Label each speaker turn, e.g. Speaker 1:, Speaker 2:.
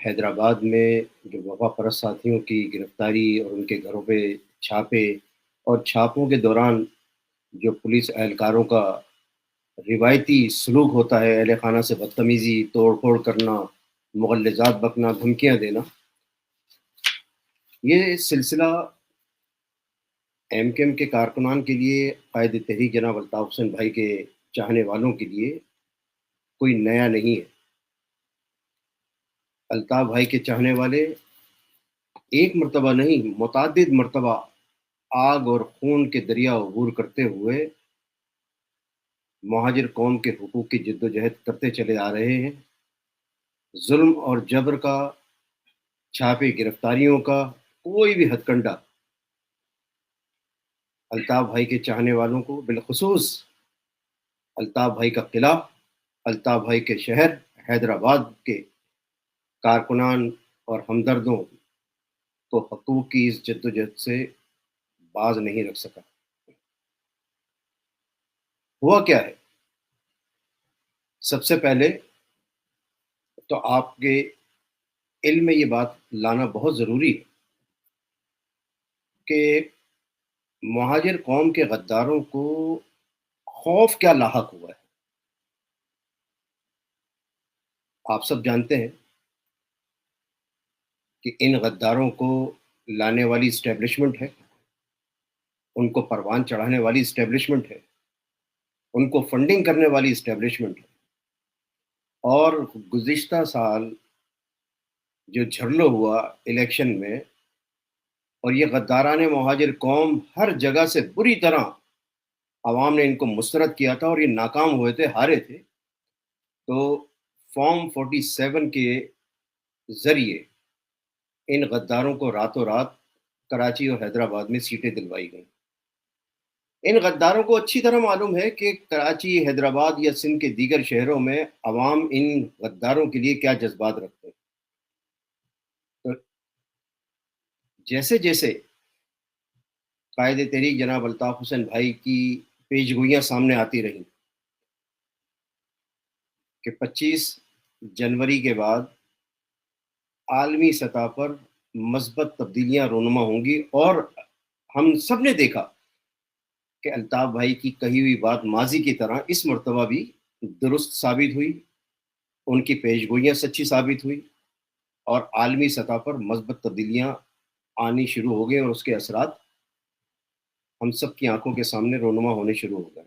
Speaker 1: حیدرآباد میں جو وفا پرست ساتھیوں کی گرفتاری اور ان کے گھروں پہ چھاپے اور چھاپوں کے دوران جو پولیس اہلکاروں کا روایتی سلوک ہوتا ہے، اہل خانہ سے بدتمیزی، توڑ پھوڑ کرنا، مغلظات بکنا، دھمکیاں دینا، یہ سلسلہ ایم کیم کے کارکنان کے لیے، قائد تحریک جناب الطاف حسین بھائی کے چاہنے والوں کے لیے کوئی نیا نہیں ہے۔ الطاف بھائی کے چاہنے والے ایک مرتبہ نہیں، متعدد مرتبہ آگ اور خون کے دریا عبور کرتے ہوئے مہاجر قوم کے حقوق کی جد و جہد کرتے چلے آ رہے ہیں۔ ظلم اور جبر کا، چھاپے گرفتاریوں کا کوئی بھی ہتھ کنڈا الطاف بھائی کے چاہنے والوں کو، بالخصوص الطاف بھائی کا قلعہ، الطاف بھائی کے شہر حیدرآباد کے کارکنان اور ہمدردوں کو حقوق کی اس جد و جہد سے باز نہیں رکھ سکا۔ ہوا کیا ہے؟ سب سے پہلے تو آپ کے علم میں یہ بات لانا بہت ضروری ہے کہ مہاجر قوم کے غداروں کو خوف کیا لاحق ہوا ہے۔ آپ سب جانتے ہیں کہ ان غداروں کو لانے والی اسٹیبلشمنٹ ہے، ان کو پروان چڑھانے والی اسٹیبلشمنٹ ہے، ان کو فنڈنگ کرنے والی اسٹیبلشمنٹ ہے، اور گزشتہ سال جو جھرلو ہوا الیکشن میں، اور یہ غداران مہاجر قوم ہر جگہ سے بری طرح عوام نے ان کو مسترد کیا تھا اور یہ ناکام ہوئے تھے، ہارے تھے، تو فارم 47 کے ذریعے ان غداروں کو راتوں رات کراچی اور حیدرآباد میں سیٹیں دلوائی گئیں۔ ان غداروں کو اچھی طرح معلوم ہے کہ کراچی، حیدرآباد یا سندھ کے دیگر شہروں میں عوام ان غداروں کے لیے کیا جذبات رکھتے ہیں۔ تو جیسے جیسے قائد تحریک جناب الطاف حسین بھائی کی پیش گوئیاں سامنے آتی رہیں کہ 25 جنوری کے بعد عالمی سطح پر مثبت تبدیلیاں رونما ہوں گی، اور ہم سب نے دیکھا کہ الطاف بھائی کی کہی ہوئی بات ماضی کی طرح اس مرتبہ بھی درست ثابت ہوئی، ان کی پیش گوئیاں سچی ثابت ہوئی، اور عالمی سطح پر مثبت تبدیلیاں آنی شروع ہو گئی، اور اس کے اثرات ہم سب کی آنکھوں کے سامنے رونما ہونے شروع ہو گئے۔